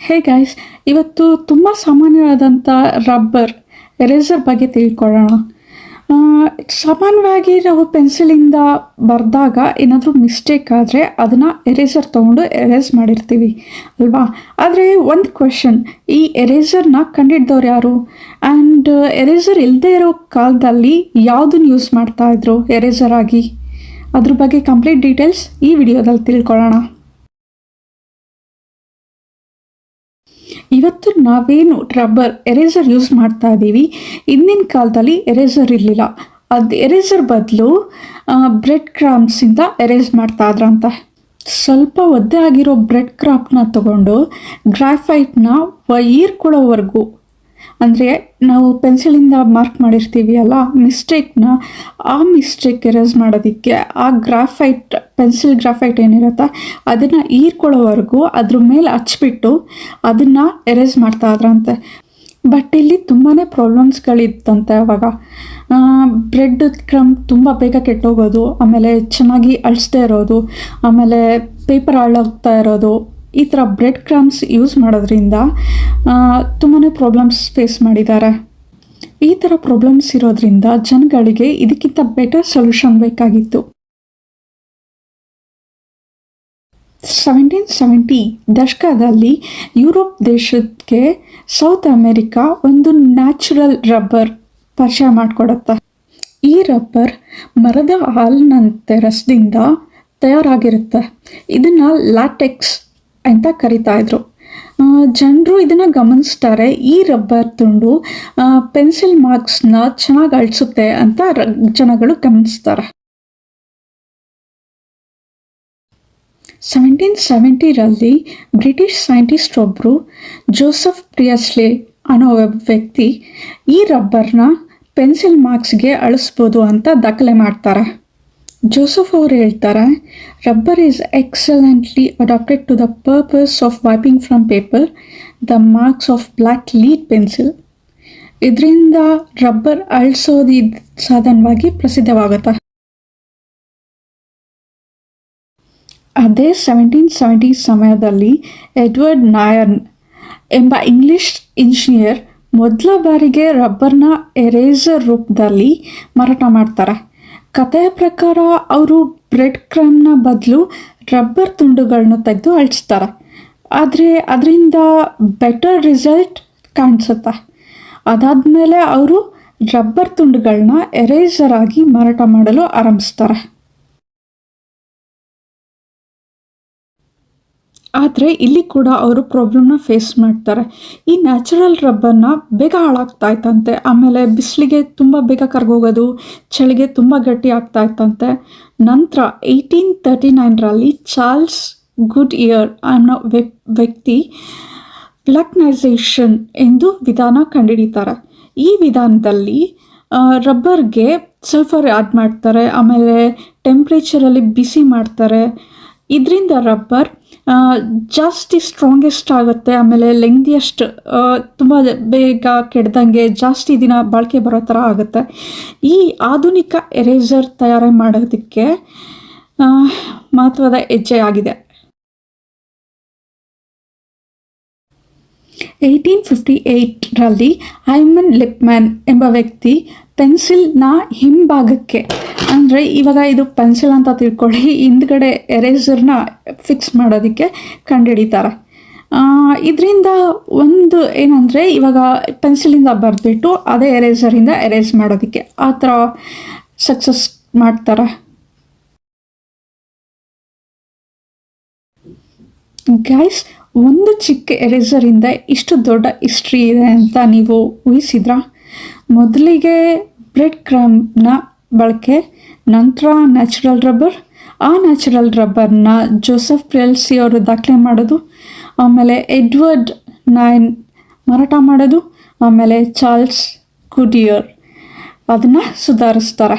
Hey guys, ಇವತ್ತು ತುಂಬ ಸಾಮಾನ್ಯವಾದಂಥ rubber eraser ಬಗ್ಗೆ ತಿಳ್ಕೊಳ್ಳೋಣ. ಸಾಮಾನ್ಯವಾಗಿ ನಾವು ಪೆನ್ಸಿಲಿಂದ ಬರೆದಾಗ ಏನಾದರೂ ಮಿಸ್ಟೇಕ್ ಆದರೆ ಅದನ್ನು ಎರೇಸರ್ ತೊಗೊಂಡು ಎರೇಸ್ ಮಾಡಿರ್ತೀವಿ ಅಲ್ವಾ. ಆದರೆ ಒಂದು ಕ್ವೆಶನ್, ಈ ಎರೇಸರ್ನ ಕಂಡಿಡ್ದವ್ರು ಯಾರು? ಆ್ಯಂಡ್ ಎರೇಸರ್ ಇಲ್ಲದೆ ಇರೋ ಕಾಲದಲ್ಲಿ ಯಾವುದನ್ನು ಯೂಸ್ ಮಾಡ್ತಾಯಿದ್ರು ಎರೇಸರ್ ಆಗಿ? ಅದ್ರ ಬಗ್ಗೆ ಕಂಪ್ಲೀಟ್ ಡೀಟೇಲ್ಸ್ ಈ ವಿಡಿಯೋದಲ್ಲಿ ತಿಳ್ಕೊಳ್ಳೋಣ. ಇವತ್ತು ನಾವೇನು ರಬ್ಬರ್ ಎರೇಸರ್ ಯೂಸ್ ಮಾಡ್ತಾ ಇದ್ದೀವಿ, ಇಂದಿನ ಕಾಲದಲ್ಲಿ ಎರೇಸರ್ ಇರಲಿಲ್ಲ. ಅದು ಎರೇಸರ್ ಬದಲು ಬ್ರೆಡ್ ಕ್ರಾಂಬ್ಸಿಂದ ಎರೇಸ್ ಮಾಡ್ತಾ ಇದ್ರಂತೆ. ಸ್ವಲ್ಪ ಒದ್ದೆ ಆಗಿರೋ ಬ್ರೆಡ್ ಕ್ರಾಂಬ್ನ ತೊಗೊಂಡು ಗ್ರಾಫೈಟ್ನ ಹೀರ್ಕೊಳ್ಳೋವರೆಗೂ, ಅಂದರೆ ನಾವು ಪೆನ್ಸಿಲಿಂದ ಮಾರ್ಕ್ ಮಾಡಿರ್ತೀವಿ ಅಲ್ಲ ಮಿಸ್ಟೇಕ್ನ, ಆ ಮಿಸ್ಟೇಕ್ ಎರೇಸ್ ಮಾಡೋದಕ್ಕೆ ಆ ಗ್ರಾಫೈಟ್ ಪೆನ್ಸಿಲ್ ಗ್ರಾಫೈಟ್ ಏನಿರುತ್ತೆ ಅದನ್ನು ಹೀರ್ಕೊಳ್ಳೋವರೆಗೂ ಅದ್ರ ಮೇಲೆ ಹಚ್ಬಿಟ್ಟು ಅದನ್ನು ಎರೇಸ್ ಮಾಡ್ತಾ ಇದ್ರಂತೆ. ಬಟ್ ಇಲ್ಲಿ ತುಂಬಾ ಪ್ರಾಬ್ಲಮ್ಸ್ಗಳಿತ್ತಂತೆ ಅವಾಗ. ಬ್ರೆಡ್ ಕ್ರಮ್ ತುಂಬ ಬೇಗ ಕೆಟ್ಟೋಗೋದು, ಆಮೇಲೆ ಚೆನ್ನಾಗಿ ಅಳಿಸ್ದೇ ಇರೋದು, ಆಮೇಲೆ ಪೇಪರ್ ಹಾಳಾಗ್ತಾ ಇರೋದು, ಈ ಥರ ಬ್ರೆಡ್ ಕ್ರಮ್ಸ್ ಯೂಸ್ ಮಾಡೋದ್ರಿಂದ ತುಂಬಾ ಪ್ರಾಬ್ಲಮ್ಸ್ ಫೇಸ್ ಮಾಡಿದ್ದಾರೆ. ಈ ಥರ ಪ್ರಾಬ್ಲಮ್ಸ್ ಇರೋದ್ರಿಂದ ಜನಗಳಿಗೆ ಇದಕ್ಕಿಂತ ಬೆಟರ್ ಸೊಲ್ಯೂಷನ್ ಬೇಕಾಗಿತ್ತು. 1770 ದಶಕದಲ್ಲಿ ಯುರೋಪ್ ದೇಶಕ್ಕೆ ಸೌತ್ ಅಮೇರಿಕಾ ಒಂದು ನ್ಯಾಚುರಲ್ ರಬ್ಬರ್ ಪರಿಚಯ ಮಾಡಿಕೊಡುತ್ತೆ. ಈ ರಬ್ಬರ್ ಮರದ ಹಾಲಿನಂತೆ ರಸದಿಂದ ತಯಾರಾಗಿರುತ್ತೆ. ಇದನ್ನು ಲ್ಯಾಟೆಕ್ಸ್ ಅಂತ ಕರಿತಾ ಇದ್ರು. ಜನರು ಇದನ್ನು ಗಮನಿಸ್ತಾರೆ, ಈ ರಬ್ಬರ್ ತುಂಡು ಪೆನ್ಸಿಲ್ ಮಾರ್ಕ್ಸ್ನ ಚೆನ್ನಾಗಿ ಅಳಿಸುತ್ತೆ ಅಂತ ಜನಗಳು ಗಮನಿಸ್ತಾರೆ. 1770ರಲ್ಲಿ ಬ್ರಿಟಿಷ್ ಸೈಂಟಿಸ್ಟ್ ಒಬ್ಬರು ಜೋಸೆಫ್ ಪ್ರಿಯಸ್ಲೆ ಅನ್ನೋ ವ್ಯಕ್ತಿ ಈ ರಬ್ಬರ್ನ ಪೆನ್ಸಿಲ್ ಮಾರ್ಕ್ಸ್ಗೆ ಅಳಿಸ್ಬೋದು ಅಂತ ದಾಖಲೆ ಮಾಡ್ತಾರೆ. ಜೋಸೆಫ್ ಅವರು ಹೇಳ್ತಾರೆ, rubber is excellently adapted to the purpose of wiping from paper the marks of black lead pencil. ಇದರಿಂದ ರಬ್ಬರ್ ಅಳಿಸೋದು ಸಾಧನವಾಗಿ ಪ್ರಸಿದ್ಧವಾಗುತ್ತೆ. ಅದೇ 1770 ಸಮಯದಲ್ಲಿ ಎಡ್ವರ್ಡ್ ನಾಯರ್ನ್ ಎಂಬ ಇಂಗ್ಲಿಷ್ ಇಂಜಿನಿಯರ್ ಮೊದಲ ಬಾರಿಗೆ ರಬ್ಬರ್ನ ಎರೇಸರ್ ರೂಪದಲ್ಲಿ ಮಾರಾಟ ಮಾಡ್ತಾರೆ. ಕಥೆಯ ಪ್ರಕಾರ ಅವರು ಬ್ರೆಡ್ ಕ್ರಮ್ನ ಬದಲು ರಬ್ಬರ್ ತುಂಡುಗಳನ್ನ ತೆಗೆದು ಅಳಿಸ್ತಾರೆ. ಆದರೆ ಅದರಿಂದ ಬೆಟರ್ ರಿಸಲ್ಟ್ ಕಾಣಿಸುತ್ತೆ. ಅದಾದಮೇಲೆ ಅವರು ರಬ್ಬರ್ ತುಂಡುಗಳನ್ನ ಎರೇಸರ್ ಆಗಿ ಮಾರಾಟ ಮಾಡಲು ಆರಂಭಿಸ್ತಾರೆ. ಆದರೆ ಇಲ್ಲಿ ಕೂಡ ಅವರು ಪ್ರಾಬ್ಲಮ್ನ ಫೇಸ್ ಮಾಡ್ತಾರೆ. ಈ ನ್ಯಾಚುರಲ್ ರಬ್ಬರ್ನ ಬೇಗ ಹಾಳಾಗ್ತಾ ಇತ್ತಂತೆ, ಆಮೇಲೆ ಬಿಸಿಲಿಗೆ ತುಂಬ ಬೇಗ ಕರ್ಗೋಗೋದು, ಚಳಿಗೆ ತುಂಬ ಗಟ್ಟಿ ಆಗ್ತಾ ಇತ್ತಂತೆ. ನಂತರ 1839ರಲ್ಲಿ ಚಾರ್ಲ್ಸ್ ಗುಡ್ ಇಯರ್ ಅನ್ನೋ ವ್ಯಕ್ತಿ ವ್ಯಾಲ್ಕನೈಸೇಷನ್ ಎಂದು ವಿಧಾನ ಕಂಡುಹಿಡಿತಾರೆ. ಈ ವಿಧಾನದಲ್ಲಿ ರಬ್ಬರ್ಗೆ ಸಲ್ಫರ್ ಆ್ಯಡ್ ಮಾಡ್ತಾರೆ, ಆಮೇಲೆ ಟೆಂಪ್ರೇಚರಲ್ಲಿ ಬಿಸಿ ಮಾಡ್ತಾರೆ. ಇದರಿಂದ ರಬ್ಬರ್ ಜಾಸ್ತಿ ಸ್ಟ್ರಾಂಗೆಸ್ಟ್ ಆಗುತ್ತೆ, ಆಮೇಲೆ ಲೆಂಗ್ದಿಯಸ್ಟ್ ತುಂಬ ಬೇಗ ಕೆಡ್ದಂಗೆ ಜಾಸ್ತಿ ದಿನ ಬಾಳಿಕೆ ಬರೋ ಥರ ಆಗುತ್ತೆ. ಈ ಆಧುನಿಕ ಎರೇಸರ್ ತಯಾರಿ ಮಾಡೋದಕ್ಕೆ ಮಹತ್ವದ ಹೆಜ್ಜೆ ಆಗಿದೆ. 1858ರಲ್ಲಿ ಹೈಮನ್ ಲಿಪ್ಮ್ಯಾನ್ ಎಂಬ ವ್ಯಕ್ತಿ ಪೆನ್ಸಿಲ್ನ ಹಿಂಭಾಗಕ್ಕೆ, ಅಂದರೆ ಇವಾಗ ಇದು ಪೆನ್ಸಿಲ್ ಅಂತ ತಿಳ್ಕೊಳ್ಳಿ, ಹಿಂದ್ಗಡೆ ಎರೇಸರ್ನ ಫಿಕ್ಸ್ ಮಾಡೋದಕ್ಕೆ ಕಂಡುಹಿಡಿತಾರೆ. ಇದರಿಂದ ಒಂದು ಏನಂದರೆ ಇವಾಗ ಪೆನ್ಸಿಲಿಂದ ಬರೆದ್ಬಿಟ್ಟು ಅದೇ ಎರೇಸರಿಂದ ಎರೇಸ್ ಮಾಡೋದಕ್ಕೆ ಆ ಥರ ಸಕ್ಸಸ್ ಮಾಡ್ತಾರೆ. ಗೈಸ್, ಒಂದು ಚಿಕ್ಕ ಎರೇಸರಿಂದ ಇಷ್ಟು ದೊಡ್ಡ ಹಿಸ್ಟ್ರಿ ಇದೆ ಅಂತ ನೀವು ಊಹಿಸಿದ್ರಾ? ಮೊದಲಿಗೆ ಬ್ರೆಡ್ ಕ್ರಮ್ನ ಬಳಕೆ, ನಂತರ ನ್ಯಾಚುರಲ್ ರಬ್ಬರ್, ಆ ನ್ಯಾಚುರಲ್ ರಬ್ಬರ್ನ ಜೋಸೆಫ್ ಪ್ರಿಯಸ್ಲೆ ಅವರು ದಾಖಲೆ ಮಾಡೋದು, ಆಮೇಲೆ ಎಡ್ವರ್ಡ್ ನಾಯರ್ನ್ ಮಾರಾಟ ಮಾಡೋದು, ಆಮೇಲೆ ಚಾರ್ಲ್ಸ್ ಗುಡಿಯರ್ ಅದನ್ನು ಸುಧಾರಿಸ್ತಾರೆ.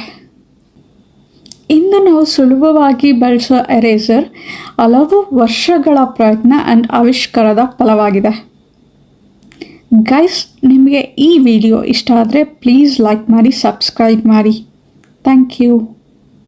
ಇಂದು ನಾವು ಸುಲಭವಾಗಿ ಬಳಸೋ ಎರೇಸರ್ ಹಲವು ವರ್ಷಗಳ ಪ್ರಯತ್ನ ಆ್ಯಂಡ್ ಆವಿಷ್ಕಾರದ ಫಲವಾಗಿದೆ. ಗೈಸ್, ನಿಮಗೆ ಈ ವಿಡಿಯೋ ಇಷ್ಟ ಆದರೆ ಪ್ಲೀಸ್ ಲೈಕ್ ಮಾಡಿ, ಸಬ್ಸ್ಕ್ರೈಬ್ ಮಾಡಿ. Thank you.